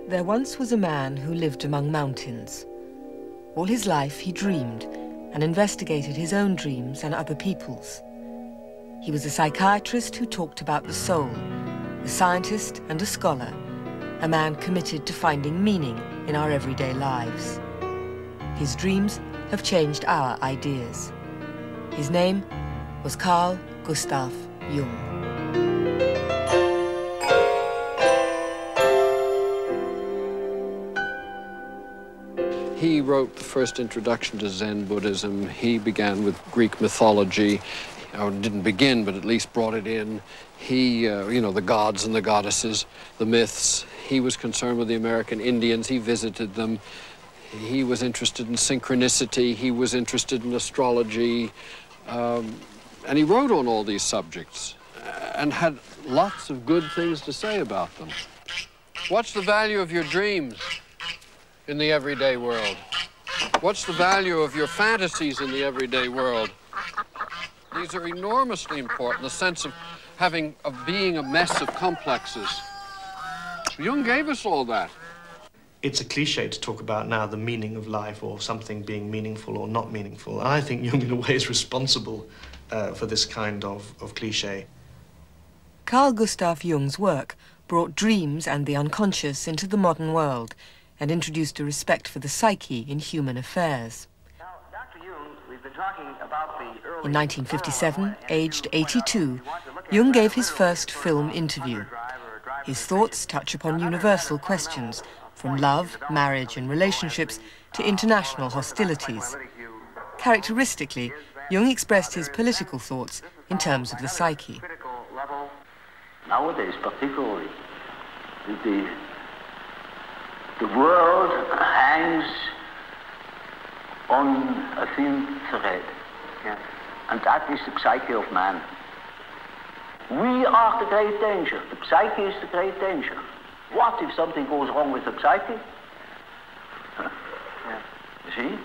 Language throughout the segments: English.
There once was a man who lived among mountains. All his life he dreamed and investigated his own dreams and other people's. He was a psychiatrist who talked about the soul, a scientist and a scholar, a man committed to finding meaning in our everyday lives. His dreams have changed our ideas. His name was Karl Gustav Jung. He wrote the first introduction to Zen Buddhism. He began with Greek mythology, or didn't begin, but at least brought it in. He, you know, the gods and the goddesses, the myths. He was concerned with the American Indians. He visited them. He was interested in synchronicity. He was interested in astrology. And he wrote on all these subjects and had lots of good things to say about them. What's the value of your dreams in the everyday world? What's the value of your fantasies in the everyday world? These are enormously important, the sense of being a mess of complexes. Jung gave us all that. It's a cliche to talk about now the meaning of life or something being meaningful or not meaningful. And I think Jung, in a way, is responsible for this kind of cliche. Carl Gustav Jung's work brought dreams and the unconscious into the modern world and introduced a respect for the psyche in human affairs. Now, Dr. Jung, we've been talking about the early... In 1957, aged 82, Jung gave his first film interview. His thoughts touch upon universal questions, from love, marriage and relationships to international hostilities. Characteristically, Jung expressed his political thoughts in terms of the psyche. Nowadays, particularly, the world hangs on a thin thread, and that is the psyche of man. We are the great danger. The psyche is the great danger. What if something goes wrong with the psyche? You see?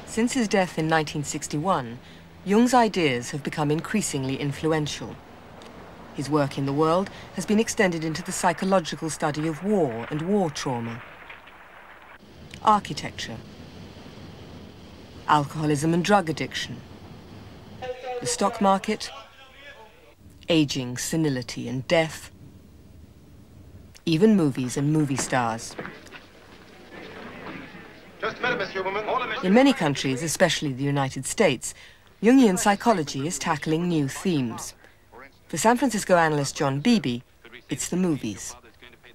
Since his death in 1961, Jung's ideas have become increasingly influential. His work in the world has been extended into the psychological study of war and war trauma, architecture, alcoholism and drug addiction, the stock market, aging, senility and death, even movies and movie stars. In many countries, especially the United States, Jungian psychology is tackling new themes. For San Francisco analyst John Beebe, it's the movies.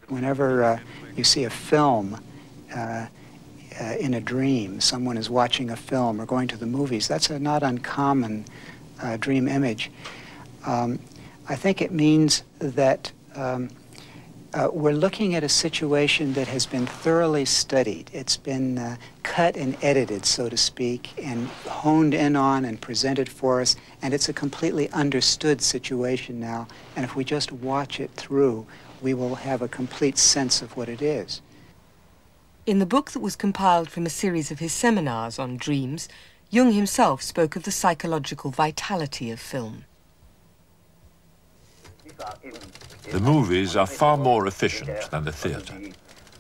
Whenever you see a film in a dream, someone is watching a film or going to the movies, that's a not uncommon dream image. I think it means that we're looking at a situation that has been thoroughly studied. It's been cut and edited, so to speak, and honed in on and presented for us, and it's a completely understood situation now. And if we just watch it through, we will have a complete sense of what it is. In the book that was compiled from a series of his seminars on dreams, Jung himself spoke of the psychological vitality of film. The movies are far more efficient than the theatre.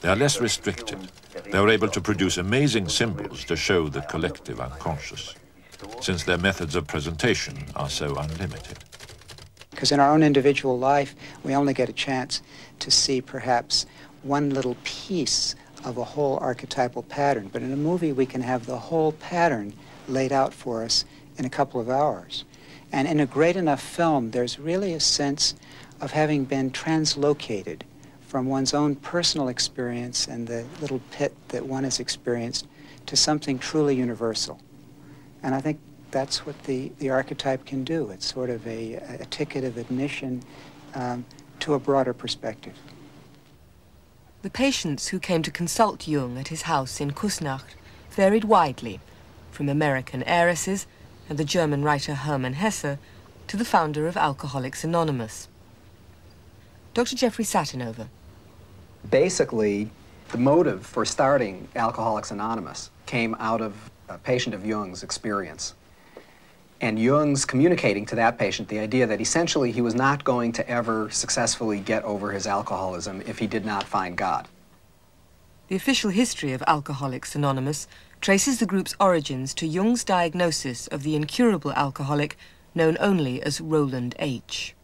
They are less restricted. They are able to produce amazing symbols to show the collective unconscious, since their methods of presentation are so unlimited. Because in our own individual life, we only get a chance to see perhaps one little piece of a whole archetypal pattern. But in a movie, we can have the whole pattern laid out for us in a couple of hours. And in a great enough film, there's really a sense of having been translocated from one's own personal experience and the little pit that one has experienced to something truly universal. And I think that's what the archetype can do. It's sort of a ticket of admission to a broader perspective. The patients who came to consult Jung at his house in Kusnacht varied widely, from American heiresses and the German writer Hermann Hesse to the founder of Alcoholics Anonymous. Dr. Jeffrey Satinover. Basically, the motive for starting Alcoholics Anonymous came out of a patient of Jung's experience. And Jung's communicating to that patient the idea that essentially he was not going to ever successfully get over his alcoholism if he did not find God. The official history of Alcoholics Anonymous traces the group's origins to Jung's diagnosis of the incurable alcoholic known only as Roland H.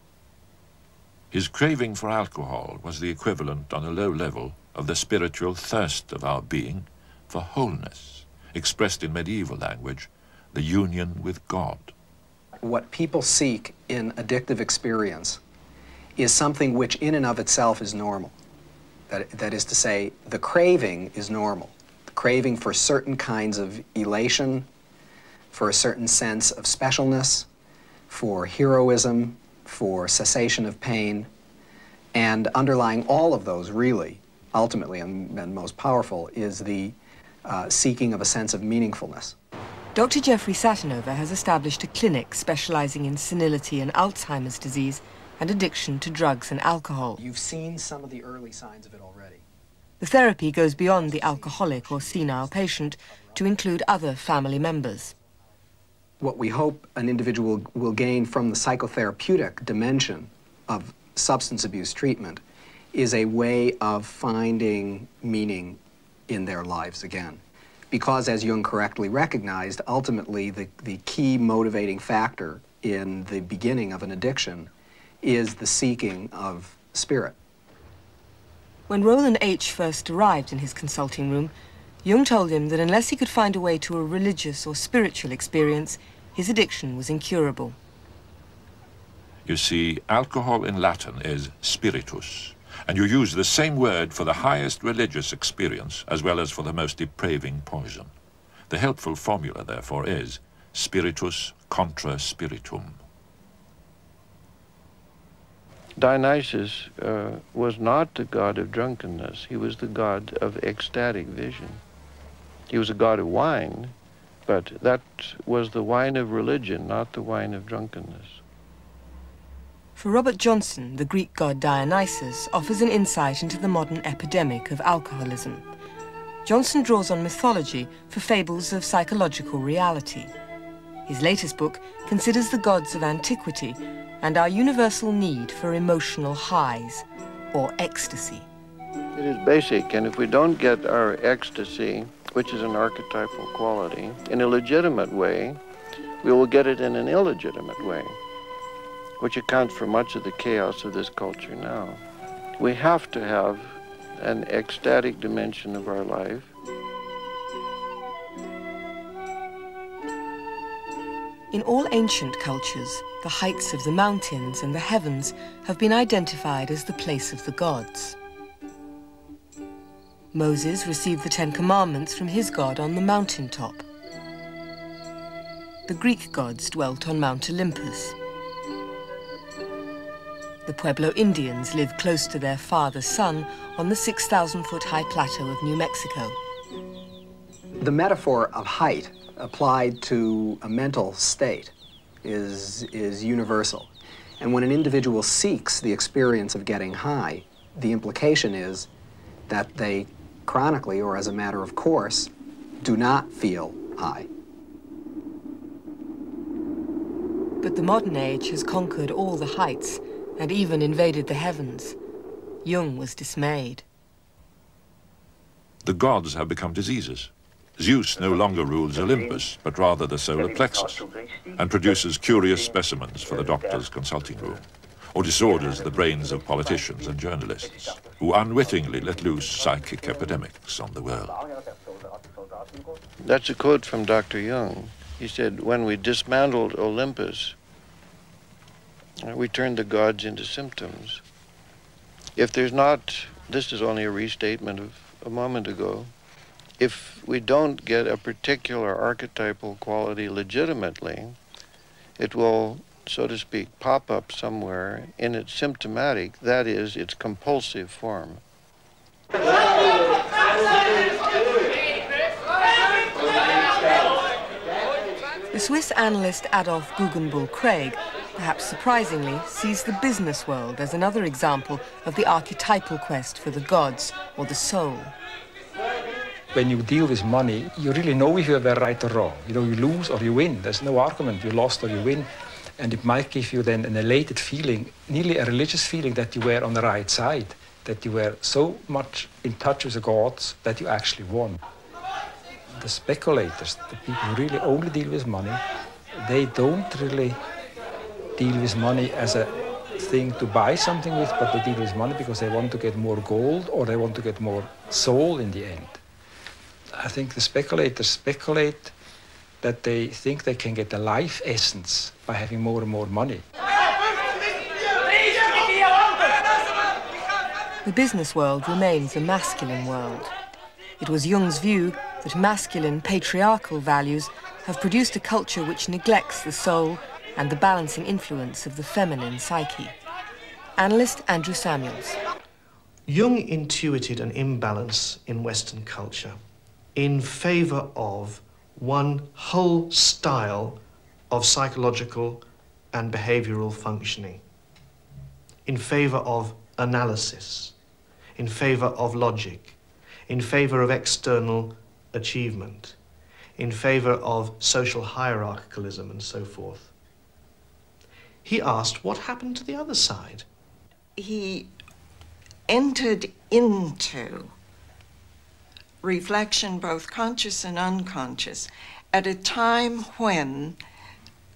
His craving for alcohol was the equivalent on a low level of the spiritual thirst of our being for wholeness, expressed in medieval language, the union with God. What people seek in addictive experience is something which in and of itself is normal. That is to say, the craving is normal. The craving for certain kinds of elation, for a certain sense of specialness, for heroism, for cessation of pain, and underlying all of those really, ultimately and most powerful, is the seeking of a sense of meaningfulness. Dr. Jeffrey Satinover has established a clinic specializing in senility and Alzheimer's disease and addiction to drugs and alcohol. You've seen some of the early signs of it already. The therapy goes beyond the alcoholic or senile patient to include other family members. What we hope an individual will gain from the psychotherapeutic dimension of substance abuse treatment is a way of finding meaning in their lives again. Because, as Jung correctly recognized, ultimately the key motivating factor in the beginning of an addiction is the seeking of spirit. When Roland H. first arrived in his consulting room, Jung told him that unless he could find a way to a religious or spiritual experience, his addiction was incurable. You see, alcohol in Latin is spiritus, and you use the same word for the highest religious experience as well as for the most depraving poison. The helpful formula, therefore, is spiritus contra spiritum. Dionysus was not the god of drunkenness. He was the god of ecstatic vision. He was a god of wine, but that was the wine of religion, not the wine of drunkenness. For Robert Johnson, the Greek god Dionysus offers an insight into the modern epidemic of alcoholism. Johnson draws on mythology for fables of psychological reality. His latest book considers the gods of antiquity and our universal need for emotional highs, or ecstasy. It is basic, and if we don't get our ecstasy, which is an archetypal quality, in a legitimate way, we will get it in an illegitimate way, which accounts for much of the chaos of this culture now. We have to have an ecstatic dimension of our life. In all ancient cultures, the heights of the mountains and the heavens have been identified as the place of the gods. Moses received the Ten Commandments from his god on the mountaintop. The Greek gods dwelt on Mount Olympus. The Pueblo Indians lived close to their father sun on the 6,000-foot high plateau of New Mexico. The metaphor of height applied to a mental state is universal. And when an individual seeks the experience of getting high, the implication is that they chronically, or as a matter of course, do not feel high. But the modern age has conquered all the heights and even invaded the heavens. Jung was dismayed. The gods have become diseases. Zeus no longer rules Olympus, but rather the solar plexus, and produces curious specimens for the doctor's consulting room, or disorders the brains of politicians and journalists, who unwittingly let loose psychic epidemics on the world. That's a quote from Dr. Jung. He said, when we dismantled Olympus, we turned the gods into symptoms. If there's not, this is only a restatement of a moment ago, if we don't get a particular archetypal quality legitimately, it will, so to speak, pop up somewhere in its symptomatic, that is, its compulsive form. The Swiss analyst Adolf Guggenbuhl-Craig, perhaps surprisingly, sees the business world as another example of the archetypal quest for the gods or the soul. When you deal with money, you really know if you were right or wrong. You know, you lose or you win. There's no argument. You lost or you win. And it might give you then an elated feeling, nearly a religious feeling that you were on the right side, that you were so much in touch with the gods that you actually won. The speculators, the people who really only deal with money, they don't really deal with money as a thing to buy something with, but they deal with money because they want to get more gold or they want to get more soul in the end. I think the speculators speculate that they think they can get the life essence by having more and more money. The business world remains a masculine world. It was Jung's view that masculine, patriarchal values have produced a culture which neglects the soul and the balancing influence of the feminine psyche. Analyst Andrew Samuels. Jung intuited an imbalance in Western culture in favor of one whole style of psychological and behavioral functioning, in favor of analysis, in favor of logic, in favor of external achievement, in favor of social hierarchicalism and so forth. He asked, what happened to the other side? He entered into reflection, both conscious and unconscious, at a time when,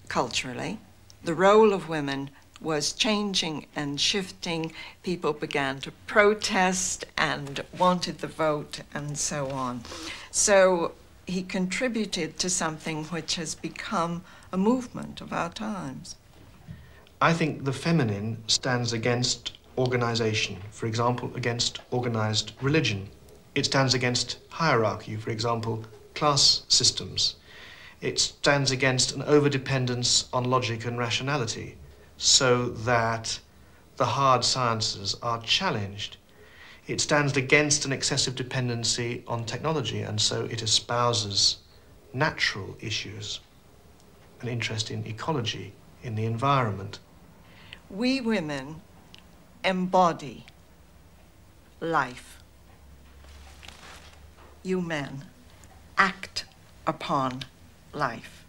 culturally, the role of women was changing and shifting. People began to protest and wanted the vote and so on. So he contributed to something which has become a movement of our times. I think the feminine stands against organization, for example, against organized religion. It stands against hierarchy, for example, class systems. It stands against an overdependence on logic and rationality, so that the hard sciences are challenged. It stands against an excessive dependency on technology, and so it espouses natural issues, an interest in ecology, in the environment. We women embody life. You men act upon life.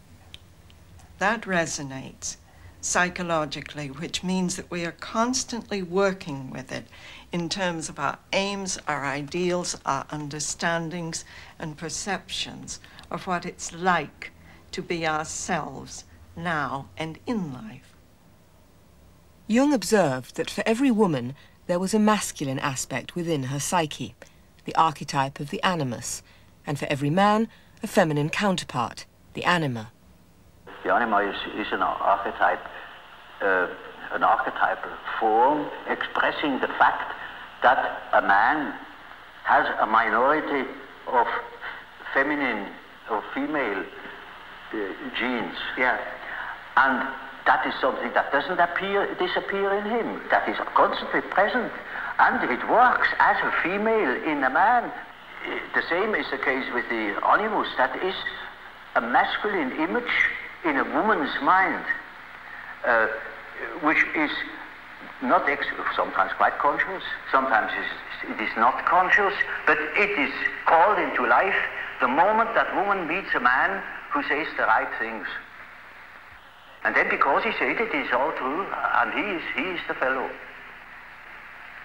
That resonates psychologically, which means that we are constantly working with it in terms of our aims, our ideals, our understandings and perceptions of what it's like to be ourselves now and in life. Jung observed that for every woman there was a masculine aspect within her psyche, the archetype of the animus, and for every man a feminine counterpart, the anima. The anima is an archetype, an archetypal form expressing the fact that a man has a minority of feminine or female genes. Yeah. And that is something that doesn't disappear in him. That is constantly present. And it works as a female in a man. The same is the case with the animus. That is a masculine image in a woman's mind, which is not sometimes quite conscious, sometimes it is not conscious, but it is called into life the moment that woman meets a man who says the right things. And then because he said it is all true, and he is the fellow.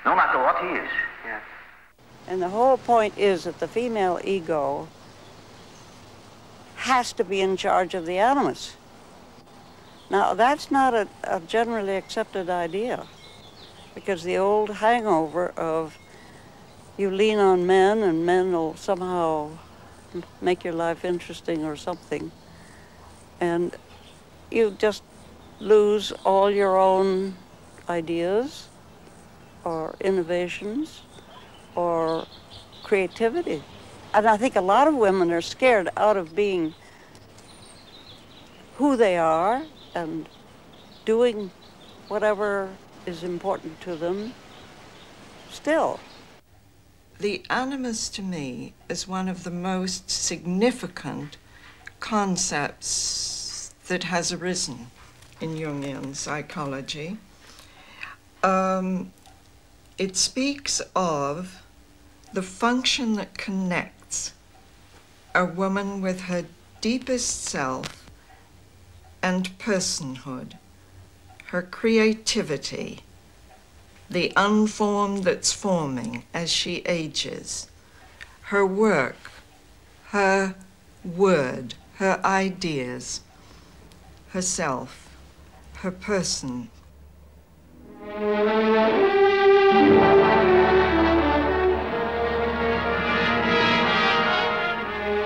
No matter what he is. Yeah. And the whole point is that the female ego has to be in charge of the animus. Now, that's not a generally accepted idea, because the old hangover of you lean on men and men will somehow make your life interesting or something, and you just lose all your own ideas or innovations or creativity. And I think a lot of women are scared out of being who they are and doing whatever is important to them still. The animus to me is one of the most significant concepts that has arisen in Jungian psychology. It speaks of the function that connects a woman with her deepest self and personhood, her creativity, the unformed that's forming as she ages, her work, her word, her ideas, herself, her person.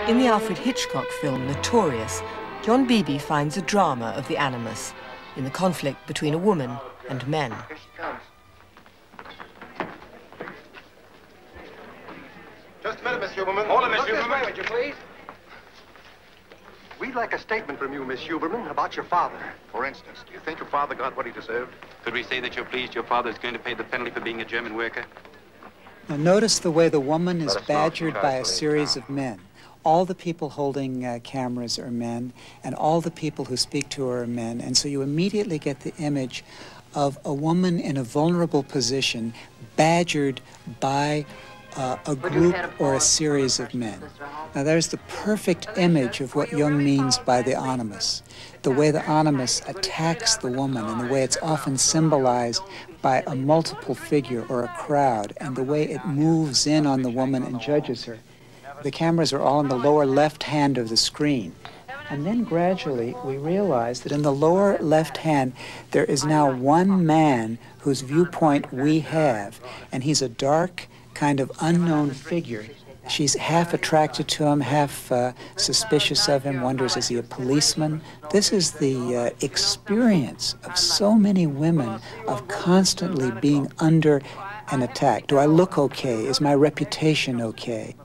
In the Alfred Hitchcock film Notorious, John Beebe finds a drama of the animus in the conflict between a woman and men. Just a minute, Miss Huberman. Hold it, Miss Huberman. Would you please? We'd like a statement from you, Miss Huberman, about your father. For instance, do you think your father got what he deserved? Could we say that you're pleased your father is going to pay the penalty for being a German worker? Now notice the way the woman is badgered by a series of men. All the people holding cameras are men, and all the people who speak to her are men, and so you immediately get the image of a woman in a vulnerable position badgered by a group or a series of men. Now there's the perfect image of what Jung means by the animus. The way the animus attacks the woman and the way it's often symbolized by a multiple figure or a crowd and the way it moves in on the woman and judges her. The cameras are all in the lower left hand of the screen. And then gradually we realize that in the lower left hand there is now one man whose viewpoint we have, and he's a dark, kind of unknown figure. She's half attracted to him, half suspicious of him, wonders, is he a policeman? This is the experience of so many women of constantly being under an attack. Do I look okay? Is my reputation okay?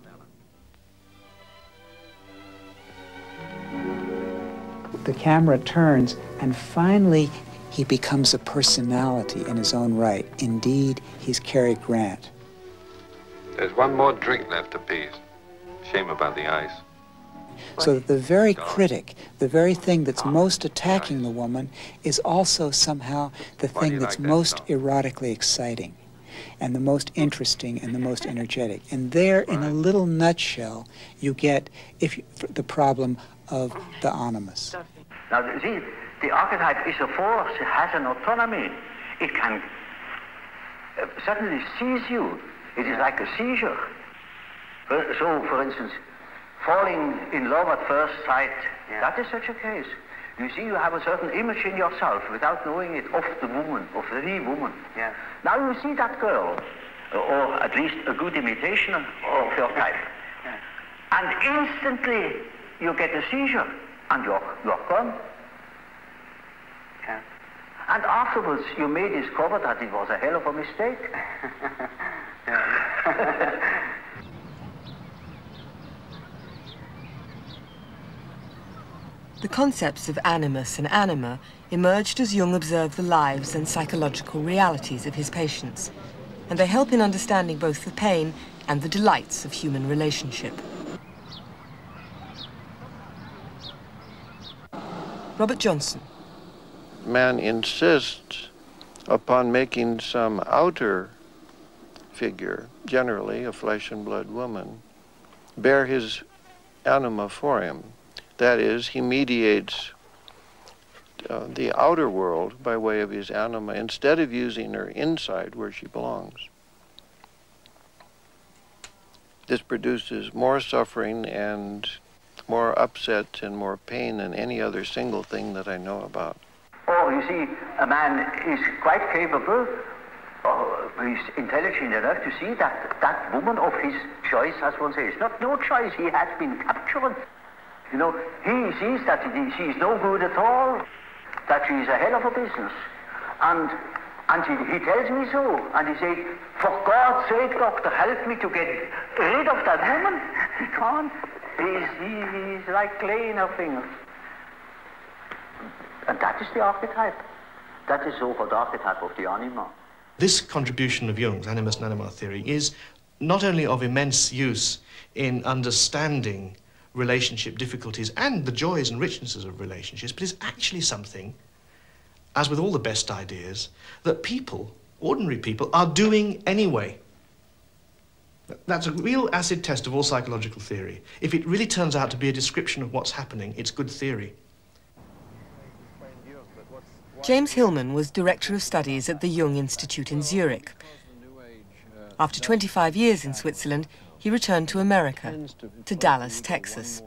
The camera turns, and finally he becomes a personality in his own right. Indeed, he's Cary Grant. There's one more drink left, appease. Shame about the ice. So that the very critic, the very thing that's most attacking the woman, is also somehow the thing that's most erotically exciting and the most interesting and the most energetic. And there, in a little nutshell, you get the problem of the animus. Now, see, the archetype is a force, it has an autonomy. It can suddenly seize you. It is like a seizure. So, for instance, falling in love at first sight, that is such a case. You see, you have a certain image in yourself without knowing it of the woman, of the woman. Yeah. Now you see that girl, or at least a good imitation of your type. Yeah. And instantly you get a seizure, and you're gone. Yeah. And afterwards you may discover that it was a hell of a mistake. The concepts of animus and anima emerged as Jung observed the lives and psychological realities of his patients, and they help in understanding both the pain and the delights of human relationship. Robert Johnson. Man insists upon making some outer figure, generally a flesh and blood woman, bear his anima for him. That is, he mediates the outer world by way of his anima instead of using her inside where she belongs. This produces more suffering and more upset and more pain than any other single thing that I know about. Oh, you see, a man is quite capable, he's intelligent enough to see that that woman of his choice, as one says, not no choice, he has been captured. You know, he sees that she is no good at all, that she is a hell of a business. And he tells me so, and he says, for God's sake, doctor, help me to get rid of that woman. He can't. He's like clay in her fingers. And that is the archetype. That is so-called archetype of the anima. This contribution of Jung's animus and anima theory is not only of immense use in understanding relationship difficulties and the joys and richnesses of relationships, but is actually something, as with all the best ideas, that people, ordinary people, are doing anyway. That's a real acid test of all psychological theory. If it really turns out to be a description of what's happening, it's good theory. James Hillman was Director of Studies at the Jung Institute in Zurich. After 25 years in Switzerland, he returned to America, to Dallas, Texas.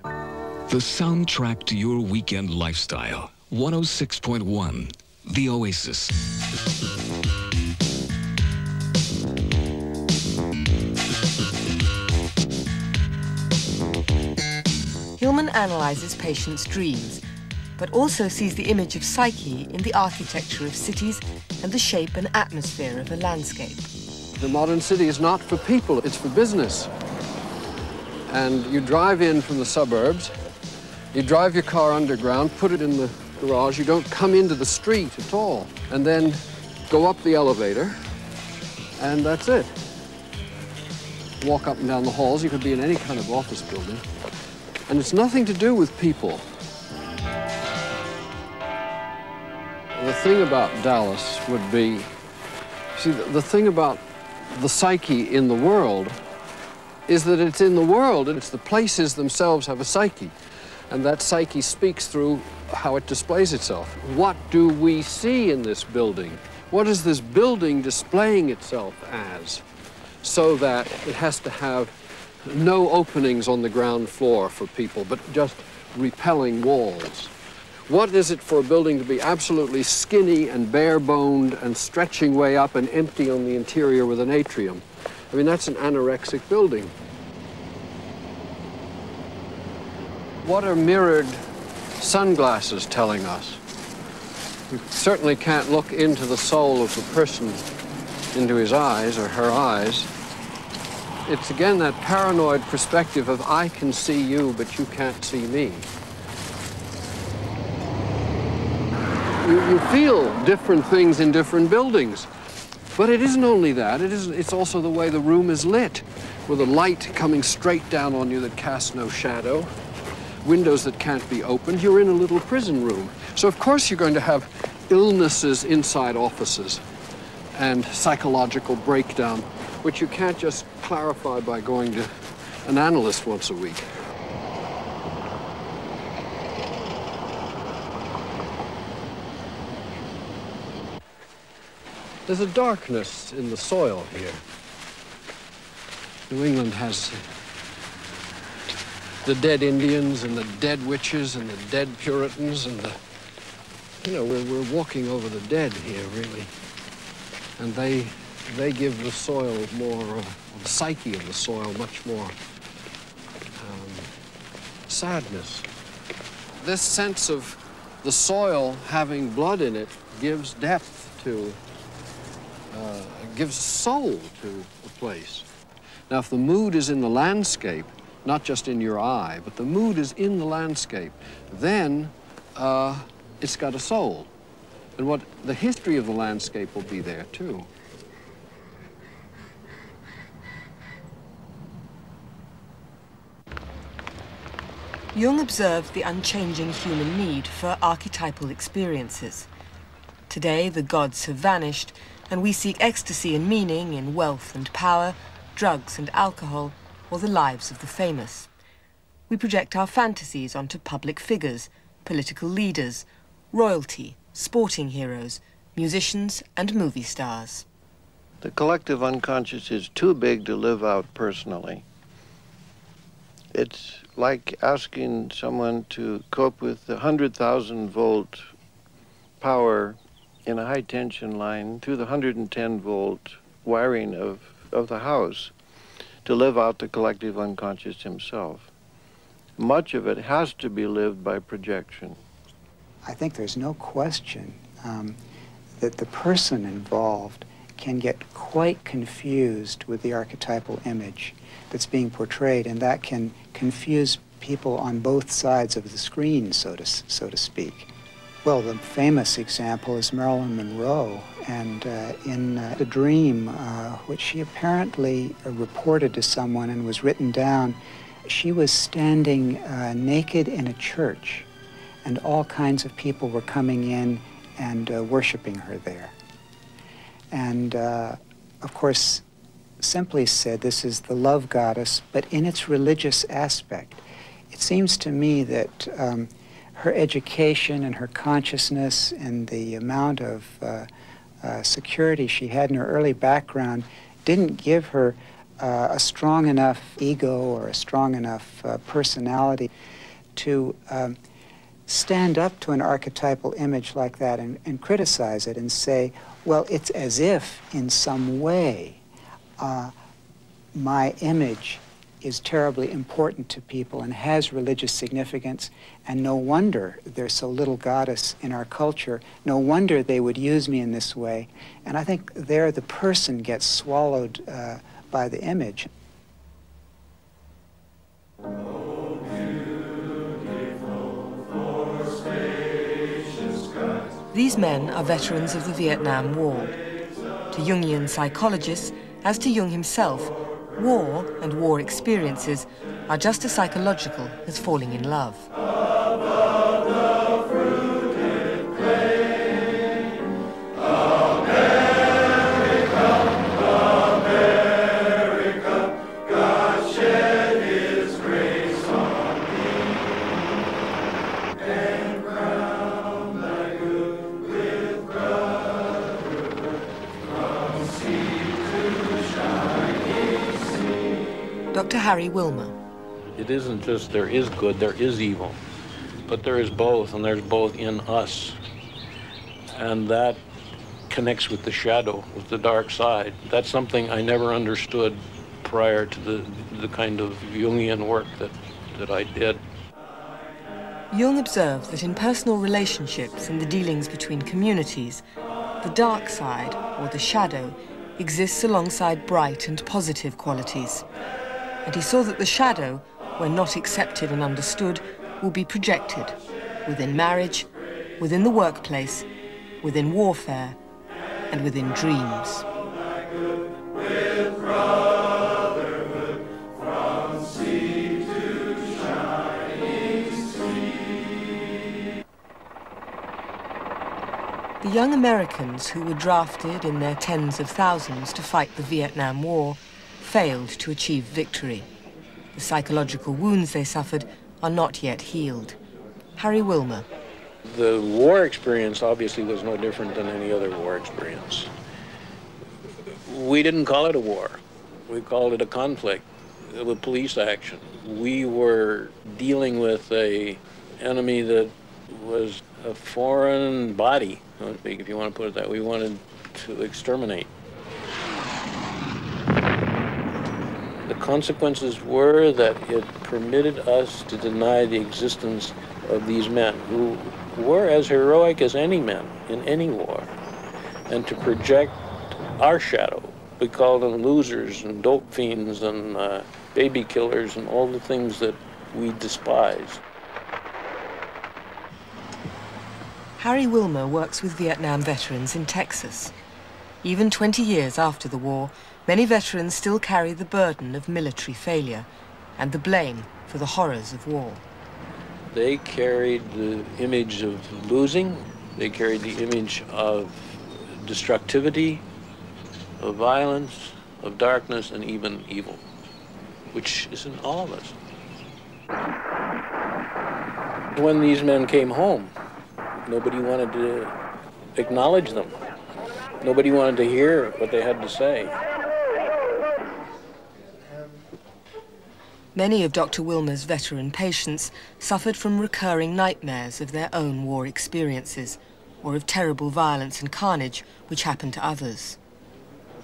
The soundtrack to your weekend lifestyle. 106.1, The Oasis. Hillman analyzes patients' dreams, but also sees the image of psyche in the architecture of cities and the shape and atmosphere of a landscape. The modern city is not for people, it's for business. And you drive in from the suburbs, you drive your car underground, put it in the garage, you don't come into the street at all, and then go up the elevator, and that's it. Walk up and down the halls, you could be in any kind of office building, and it's nothing to do with people. The thing about Dallas would be, see, the thing about the psyche in the world is that it's in the world, and it's the places themselves have a psyche. And that psyche speaks through how it displays itself. What do we see in this building? What is this building displaying itself as? So that it has to have no openings on the ground floor for people, but just repelling walls. What is it for a building to be absolutely skinny and bare-boned and stretching way up and empty on the interior with an atrium? I mean, that's an anorexic building. What are mirrored sunglasses telling us? We certainly can't look into the soul of the person, into his eyes or her eyes. It's again that paranoid perspective of I can see you, but you can't see me. You feel different things in different buildings. But it isn't only that, it's also the way the room is lit, with a light coming straight down on you that casts no shadow, windows that can't be opened. You're in a little prison room. So of course you're going to have illnesses inside offices and psychological breakdown, which you can't just clarify by going to an analyst once a week. There's a darkness in the soil here. New England has the dead Indians and the dead witches and the dead Puritans and the, you know, we're walking over the dead here, really. And they give the soil more, the psyche of the soil much more sadness. This sense of the soil having blood in it gives depth to, gives soul to a place. Now, if the mood is in the landscape, not just in your eye, but the mood is in the landscape, then it's got a soul. And what the history of the landscape will be there, too. Jung observed the unchanging human need for archetypal experiences. Today, the gods have vanished, and we seek ecstasy and meaning in wealth and power, drugs and alcohol, or the lives of the famous. We project our fantasies onto public figures, political leaders, royalty, sporting heroes, musicians and movie stars. The collective unconscious is too big to live out personally. It's like asking someone to cope with the 100,000-volt power in a high-tension line through the 110-volt wiring of the house to live out the collective unconscious himself. Much of it has to be lived by projection. I think there's no question that the person involved can get quite confused with the archetypal image that's being portrayed, and that can confuse people on both sides of the screen, so to speak. Well, the famous example is Marilyn Monroe, and in a dream, which she apparently reported to someone and was written down, she was standing naked in a church, and all kinds of people were coming in and worshiping her there. And of course, simply said this is the love goddess, but in its religious aspect. It seems to me that her education and her consciousness and the amount of security she had in her early background didn't give her a strong enough ego or a strong enough personality to stand up to an archetypal image like that and criticize it and say, well, it's as if in some way my image is terribly important to people and has religious significance, and no wonder there's so little goddess in our culture. No wonder they would use me in this way. And I think there the person gets swallowed by the image. These men are veterans of the Vietnam War. To Jungian psychologists, as to Jung himself, war and war experiences are just as psychological as falling in love. Dr. Harry Wilmer. It isn't just there is good, there is evil, but there is both, and there's both in us. And that connects with the shadow, with the dark side. That's something I never understood prior to the kind of Jungian work that I did. Jung observed that in personal relationships and the dealings between communities, the dark side, or the shadow, exists alongside bright and positive qualities. And he saw that the shadow, when not accepted and understood, will be projected within marriage, within the workplace, within warfare, and within dreams. The young Americans who were drafted in their tens of thousands to fight the Vietnam War failed to achieve victory. The psychological wounds they suffered are not yet healed. Harry Wilmer. The war experience obviously was no different than any other war experience. We didn't call it a war. We called it a conflict, a police action. We were dealing with an enemy that was a foreign body, if you want to put it that way, we wanted to exterminate. The consequences were that it permitted us to deny the existence of these men who were as heroic as any men in any war, and to project our shadow. We called them losers and dope fiends and baby killers and all the things that we despised. Harry Wilmer works with Vietnam veterans in Texas. Even 20 years after the war, many veterans still carry the burden of military failure and the blame for the horrors of war. They carried the image of losing, they carried the image of destructivity, of violence, of darkness, and even evil, which is in all of us. When these men came home, nobody wanted to acknowledge them. Nobody wanted to hear what they had to say. Many of Dr. Wilmer's veteran patients suffered from recurring nightmares of their own war experiences or of terrible violence and carnage which happened to others.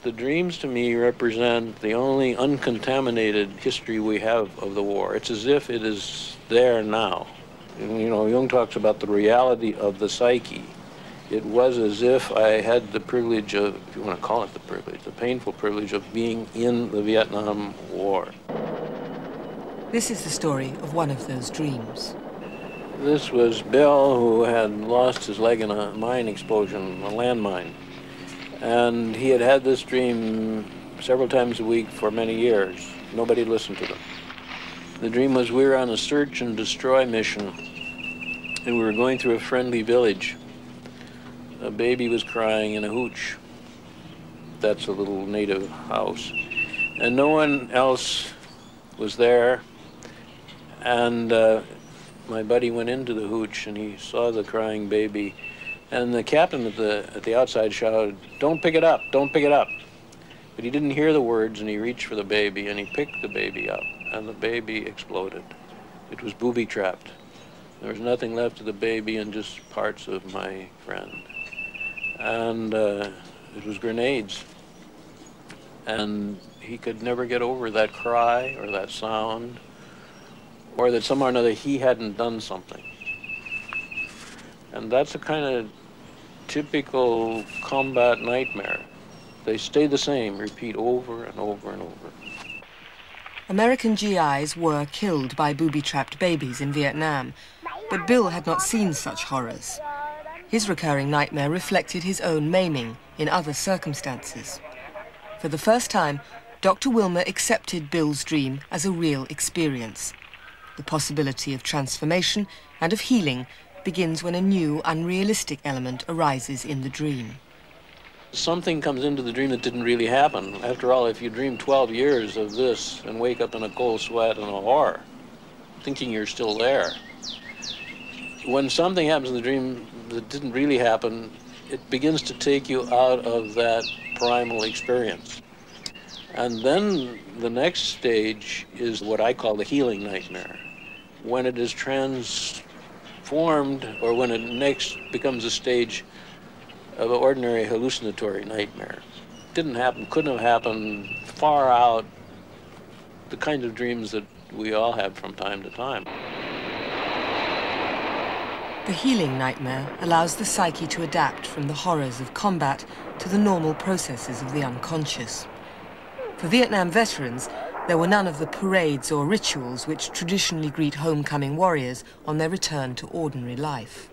The dreams to me represent the only uncontaminated history we have of the war. It's as if it is there now. And, you know, Jung talks about the reality of the psyche. It was as if I had the privilege of, if you want to call it the privilege, the painful privilege of being in the Vietnam War. This is the story of one of those dreams. This was Bill, who had lost his leg in a mine explosion, a landmine. And he had had this dream several times a week for many years. Nobody listened to them. The dream was we were on a search and destroy mission, and we were going through a friendly village. A baby was crying in a hooch. That's a little native house. and no one else was there. And my buddy went into the hooch, and he saw the crying baby. And the captain at the outside shouted, "Don't pick it up, don't pick it up." But he didn't hear the words, and he reached for the baby, and he picked the baby up, and the baby exploded. It was booby-trapped. There was nothing left of the baby and just parts of my friend. And it was grenades. And he could never get over that cry or that sound, or that somehow or another he hadn't done something. And that's a kind of typical combat nightmare. They stay the same, repeat over and over and over. American GIs were killed by booby-trapped babies in Vietnam, but Bill had not seen such horrors. His recurring nightmare reflected his own maiming in other circumstances. For the first time, Dr. Wilmer accepted Bill's dream as a real experience. The possibility of transformation and of healing begins when a new, unrealistic element arises in the dream. Something comes into the dream that didn't really happen. After all, if you dream 12 years of this and wake up in a cold sweat and a horror, thinking you're still there, when something happens in the dream that didn't really happen, it begins to take you out of that primal experience. And then the next stage is what I call the healing nightmare. When it is transformed, or when it next becomes a stage of an ordinary hallucinatory nightmare. Didn't happen, couldn't have happened, far out, the kind of dreams that we all have from time to time. The healing nightmare allows the psyche to adapt from the horrors of combat to the normal processes of the unconscious. For Vietnam veterans, there were none of the parades or rituals which traditionally greet homecoming warriors on their return to ordinary life.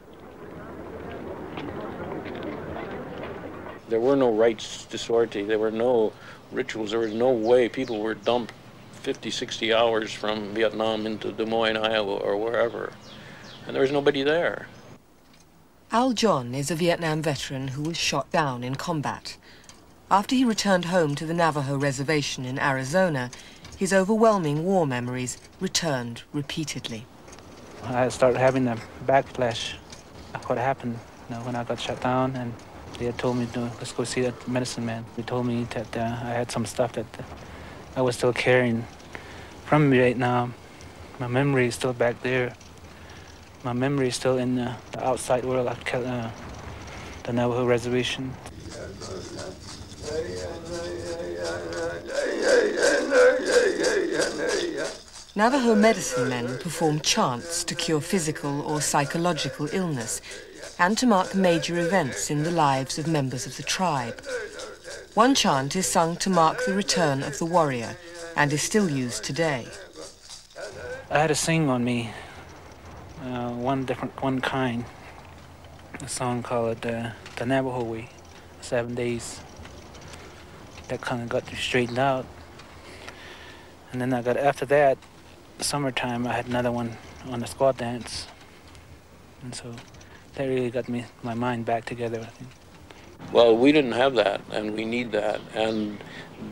There were no rites to sortie, there were no rituals, there was no way people were dumped 50, 60 hours from Vietnam into Des Moines, Iowa, or wherever. And there was nobody there. Al John is a Vietnam veteran who was shot down in combat. After he returned home to the Navajo reservation in Arizona, his overwhelming war memories returned repeatedly. I started having a backlash of what happened when I got shot down, and they had told me, let's go see that medicine man. They told me that I had some stuff that I was still carrying from Vietnam. My memory is still back there. My memory is still in the outside world of the Navajo reservation. Navajo medicine men perform chants to cure physical or psychological illness and to mark major events in the lives of members of the tribe. One chant is sung to mark the return of the warrior and is still used today. I had a sing on me, one kind, a song called the Navajo Way, 7 days. That kind of got me straightened out. And then after that, summertime, I had another one on the squad dance. And so that really got my mind back together, I think. Well, we didn't have that, and we need that. And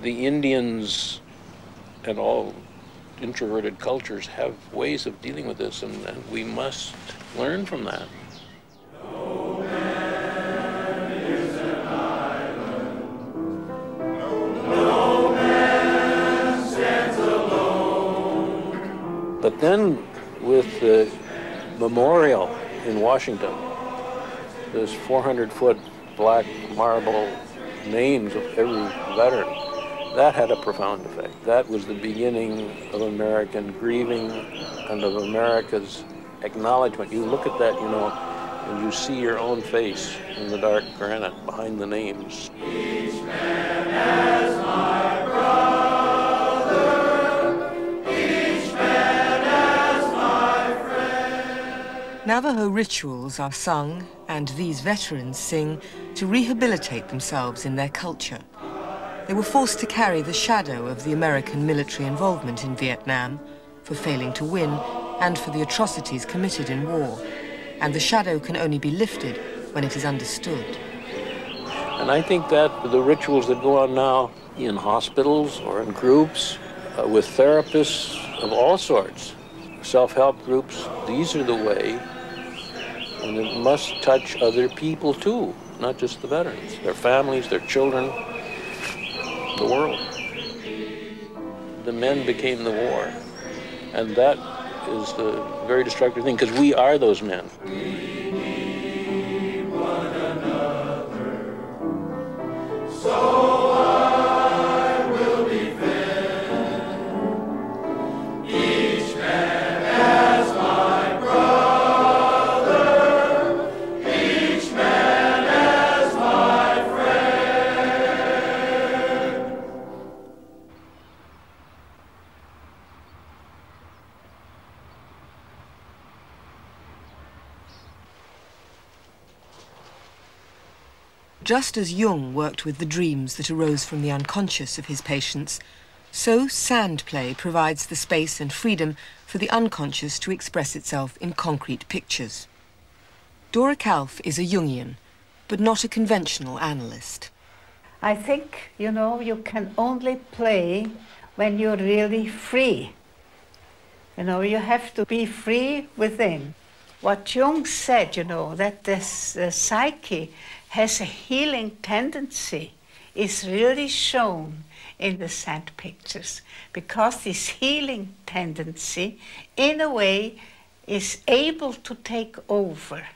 the Indians and all introverted cultures have ways of dealing with this, and we must learn from that. But then, with the memorial in Washington, this 400-foot black marble names of every veteran, that had a profound effect. That was the beginning of American grieving and of America's acknowledgement. You look at that, and you see your own face in the dark granite behind the names. Each man has my brother. Navajo rituals are sung, and these veterans sing, to rehabilitate themselves in their culture. They were forced to carry the shadow of the American military involvement in Vietnam for failing to win and for the atrocities committed in war. And the shadow can only be lifted when it is understood. And I think that the rituals that go on now in hospitals or in groups with therapists of all sorts, self-help groups. These are the way, and it must touch other people too, not just the veterans, their families, their children, the world. The men became the war, and that is the very destructive thing, because we are those men. Just as Jung worked with the dreams that arose from the unconscious of his patients, so sand play provides the space and freedom for the unconscious to express itself in concrete pictures. Dora Kalf is a Jungian, but not a conventional analyst. I think, you know, you can only play when you're really free. You know, you have to be free within. What Jung said, you know, that this psyche has a healing tendency is really shown in the sand pictures, because this healing tendency, in a way, is able to take over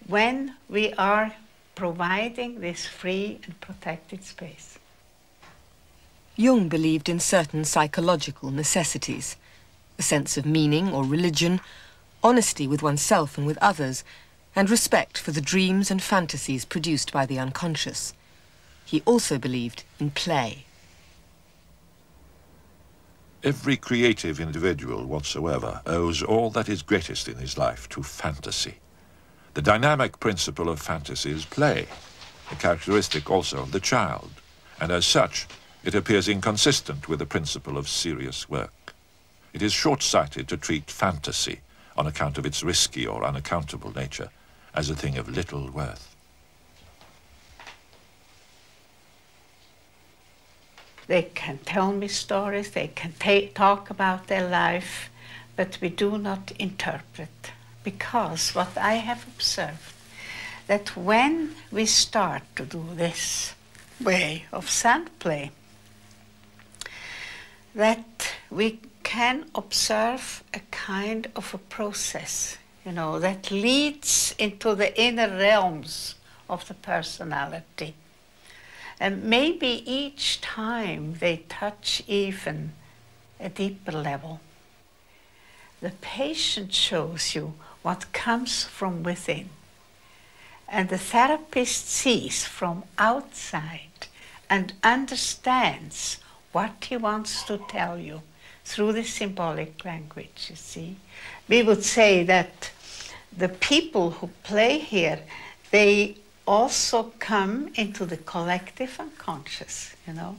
when we are providing this free and protected space. Jung believed in certain psychological necessities, a sense of meaning or religion, honesty with oneself and with others, and respect for the dreams and fantasies produced by the unconscious. He also believed in play. Every creative individual whatsoever owes all that is greatest in his life to fantasy. The dynamic principle of fantasy is play, a characteristic also of the child, and as such, it appears inconsistent with the principle of serious work. It is short-sighted to treat fantasy, on account of its risky or unaccountable nature, as a thing of little worth. They can tell me stories, they can talk about their life, but we do not interpret. Because what I have observed, that when we start to do this way of sand play, that we can observe a kind of a process, you know, that leads into the inner realms of the personality. And maybe each time they touch even a deeper level. The patient shows you what comes from within. And the therapist sees from outside and understands what he wants to tell you through the symbolic language, you see. We would say that the people who play here, they also come into the collective unconscious, you know.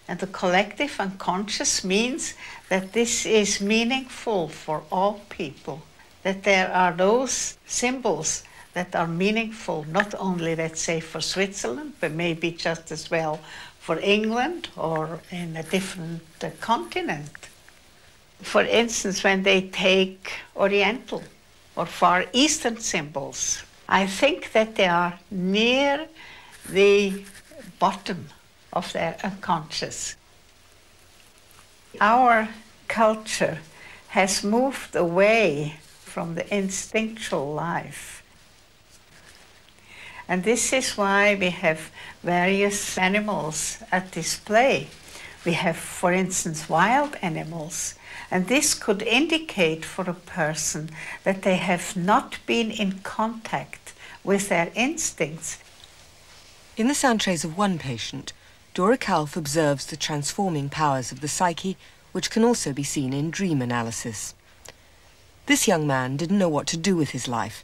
And the collective unconscious means that this is meaningful for all people, that there are those symbols that are meaningful, not only, let's say, for Switzerland, but maybe just as well for England or in a different continent. For instance, when they take Oriental or Far Eastern symbols, I think that they are near the bottom of their unconscious. Our culture has moved away from the instinctual life. And this is why we have various animals at display. We have, for instance, wild animals. And this could indicate for a person that they have not been in contact with their instincts. In the sand trays of one patient, Dora Kalf observes the transforming powers of the psyche, which can also be seen in dream analysis. This young man didn't know what to do with his life,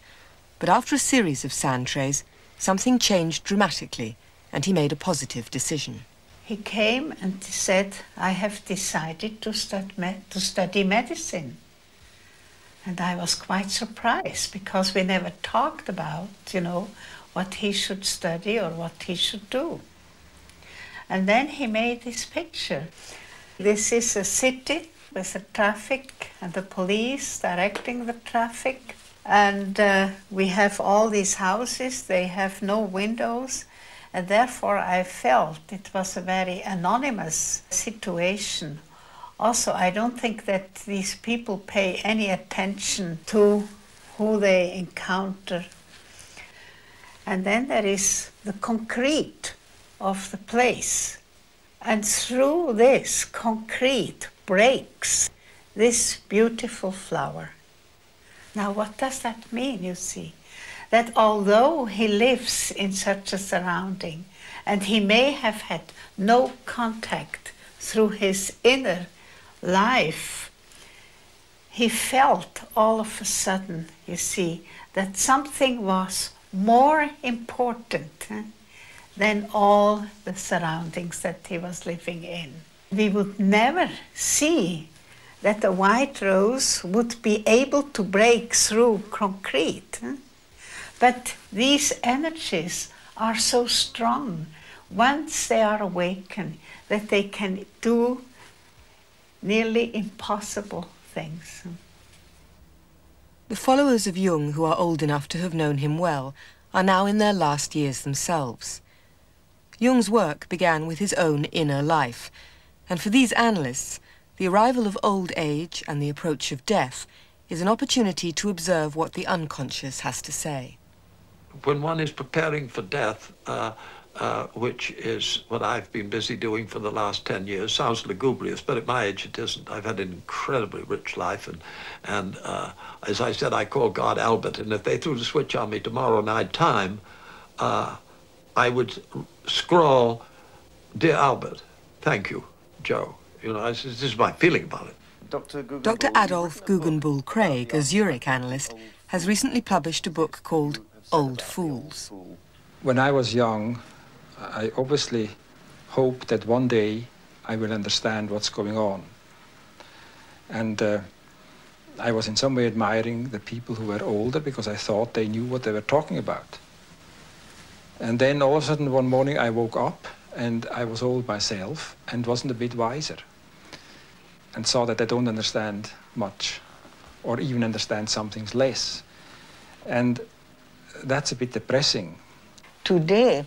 but after a series of sand trays, something changed dramatically, and he made a positive decision. He came and said, I have decided to study medicine. And I was quite surprised, because we never talked about, you know, what he should study or what he should do. And then he made this picture. This is a city with the traffic and the police directing the traffic. And we have all these houses, they have no windows. And therefore I felt it was a very anonymous situation. Also, I don't think that these people pay any attention to who they encounter. And then there is the concrete of the place. And through this concrete breaks this beautiful flower. Now, what does that mean, you see? That although he lives in such a surrounding, and he may have had no contact through his inner life, he felt all of a sudden, you see, that something was more important than all the surroundings that he was living in. We would never see that a white rose would be able to break through concrete. But these energies are so strong once they are awakened that they can do nearly impossible things. The followers of Jung who are old enough to have known him well are now in their last years themselves. Jung's work began with his own inner life, and for these analysts, the arrival of old age and the approach of death is an opportunity to observe what the unconscious has to say. When one is preparing for death, which is what I've been busy doing for the last 10 years, sounds lugubrious, but at my age it isn't. I've had an incredibly rich life, and as I said, I call God Albert, and if they threw the switch on me tomorrow night time, I would scrawl, "Dear Albert, thank you, Joe." You know, this is my feeling about it. Dr. Adolf Guggenbuhl Craig, a Zurich analyst, has recently published a book called Old Fools. When I was young, I obviously hoped that one day I will understand what's going on. And I was in some way admiring the people who were older because I thought they knew what they were talking about. And then all of a sudden one morning I woke up and I was old myself and wasn't a bit wiser, and saw that I don't understand much, or even understand some things less. And that's a bit depressing. Today,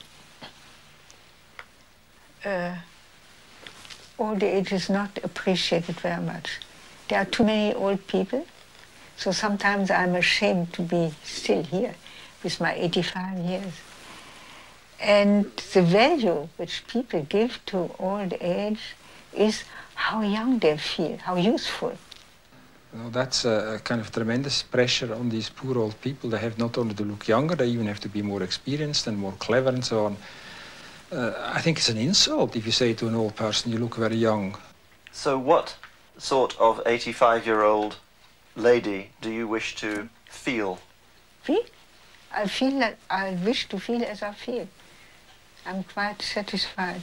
old age is not appreciated very much. There are too many old people, so sometimes I'm ashamed to be still here with my 85 years. And the value which people give to old age is how young they feel, how youthful. You know, that's a kind of tremendous pressure on these poor old people. They have not only to look younger, they even have to be more experienced and more clever and so on. I think it's an insult if you say to an old person, you look very young. So what sort of 85-year-old lady do you wish to feel? Feel? I feel that I wish to feel as I feel. I'm quite satisfied.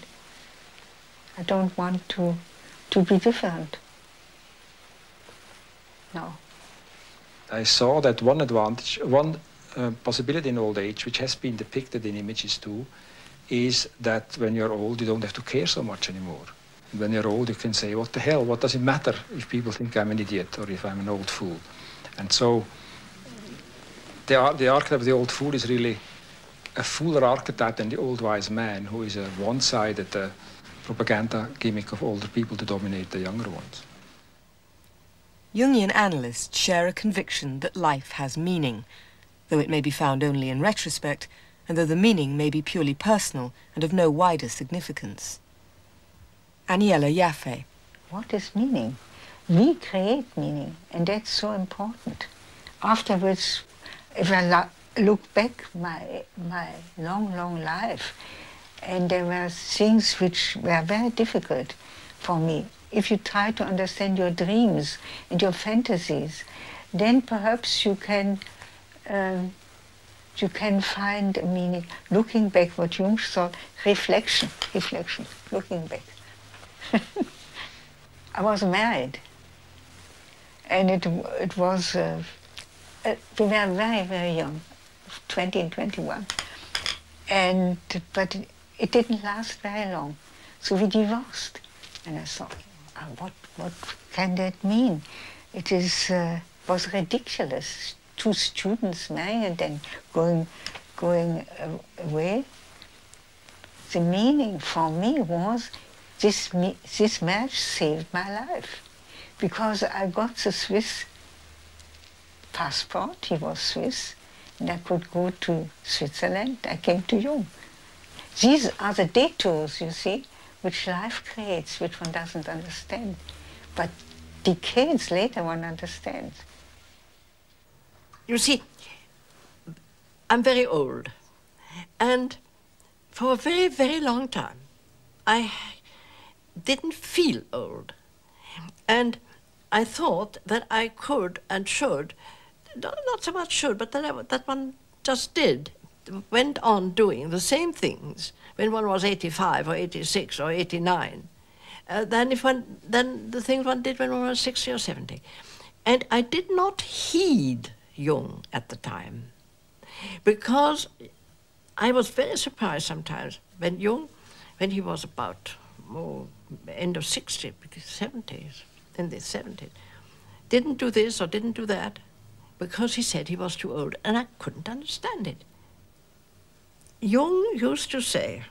I don't want to be different. No. I saw that one advantage, one possibility in old age, which has been depicted in images too, is that when you're old, you don't have to care so much anymore. And when you're old, you can say, what the hell, what does it matter if people think I'm an idiot or if I'm an old fool? And so the archetype of the old fool is really a fuller archetype than the old wise man, who is a one-sided propaganda gimmick of older people to dominate the younger ones. Jungian analysts share a conviction that life has meaning, though it may be found only in retrospect, and though the meaning may be purely personal and of no wider significance. Aniela Jaffe. What is meaning? We create meaning, and that's so important. Afterwards, if I look back my long life, and there were things which were very difficult for me. If you try to understand your dreams and your fantasies, then perhaps you can find a meaning. Looking back, what Jung thought, reflection, looking back. I was married, and it was, we were very, very young, 20 and 21, but it didn't last very long. So we divorced. And I thought, what can that mean? It was ridiculous. Two students married and going away. The meaning for me was this match saved my life, because I got the Swiss passport. He was Swiss, and I could go to Switzerland. I came to Jung. These are the detours, you see, which life creates, which one doesn't understand. But decades later, one understands. You see, I'm very old, and for a very, very long time, I didn't feel old. And I thought that I could and should, not so much should, but that one just did, went on doing the same things when one was 85 or 86 or 89, than the things one did when one was 60 or 70. And I did not heed Jung at the time, because I was very surprised sometimes when Jung, when he was about end of 60s, 70s, in the 70s, didn't do this or didn't do that because he said he was too old, and I couldn't understand it. Jung used to say,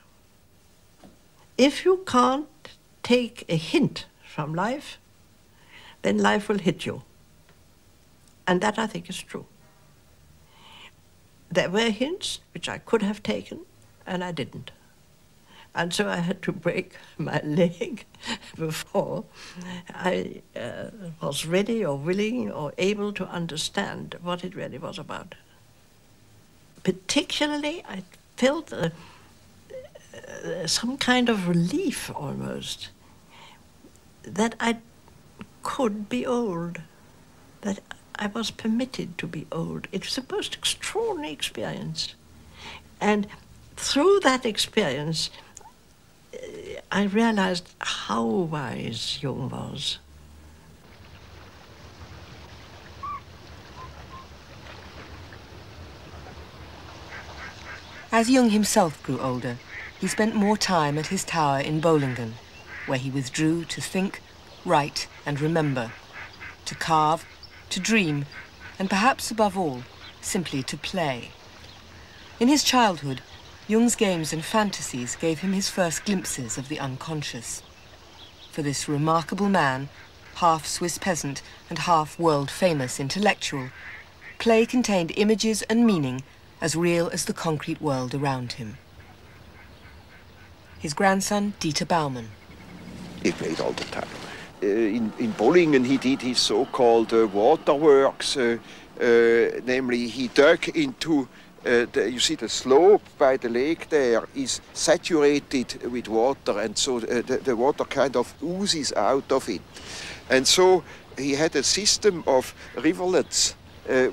if you can't take a hint from life, then life will hit you. And that, I think, is true. There were hints which I could have taken, and I didn't. And so I had to break my leg before I was ready or willing or able to understand what it really was about. Particularly, I felt some kind of relief almost that I could be old, that I was permitted to be old. It was the most extraordinary experience. And through that experience, I realized how wise Jung was. As Jung himself grew older, he spent more time at his tower in Bolingen, where he withdrew to think, write, and remember, to carve, to dream, and perhaps above all, simply to play. In his childhood, Jung's games and fantasies gave him his first glimpses of the unconscious. For this remarkable man, half Swiss peasant and half world-famous intellectual, play contained images and meaning as real as the concrete world around him. His grandson, Dieter Baumann. He played all the time. In Bolingen, he did his so-called waterworks, namely he dug into, you see the slope by the lake there is saturated with water, and so the water kind of oozes out of it. And so he had a system of rivulets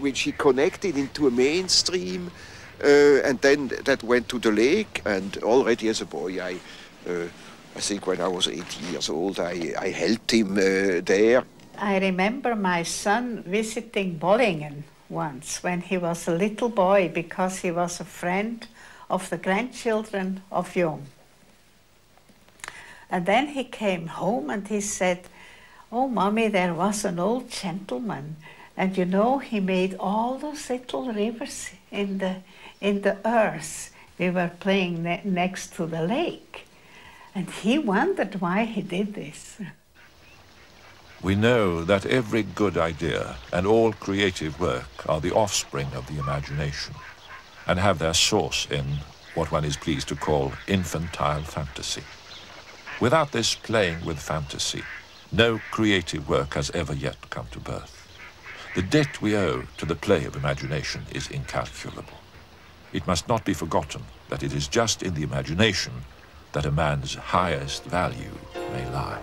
which he connected into a mainstream, and then that went to the lake. And already as a boy, I think when I was 18 years old, I helped him there. I remember my son visiting Bolingen once when he was a little boy, because he was a friend of the grandchildren of Jung. And then he came home and he said, "Oh, Mommy, there was an old gentleman, and you know, he made all those little rivers in the earth. We were playing next to the lake. And he wondered why he did this." We know that every good idea and all creative work are the offspring of the imagination and have their source in what one is pleased to call infantile fantasy. Without this playing with fantasy, no creative work has ever yet come to birth. The debt we owe to the play of imagination is incalculable. It must not be forgotten that it is just in the imagination that a man's highest value may lie.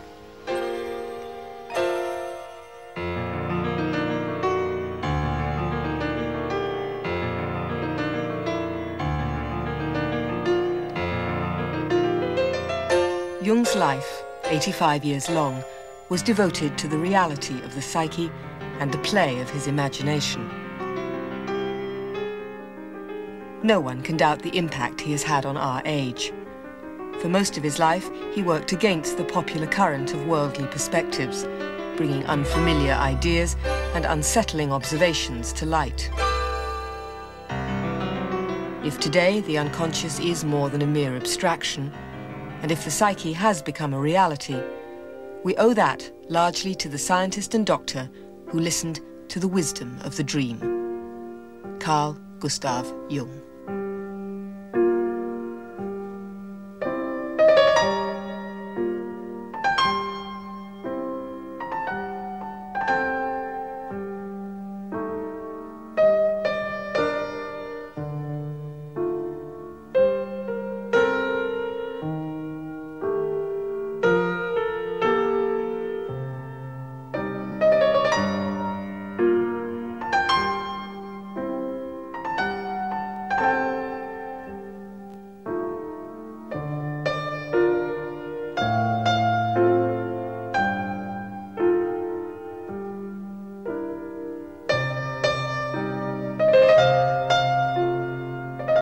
Jung's life, 85 years long, was devoted to the reality of the psyche and the play of his imagination. No one can doubt the impact he has had on our age. For most of his life, he worked against the popular current of worldly perspectives, bringing unfamiliar ideas and unsettling observations to light. If today the unconscious is more than a mere abstraction, and if the psyche has become a reality, we owe that largely to the scientist and doctor who listened to the wisdom of the dream. Karl Gustav Jung.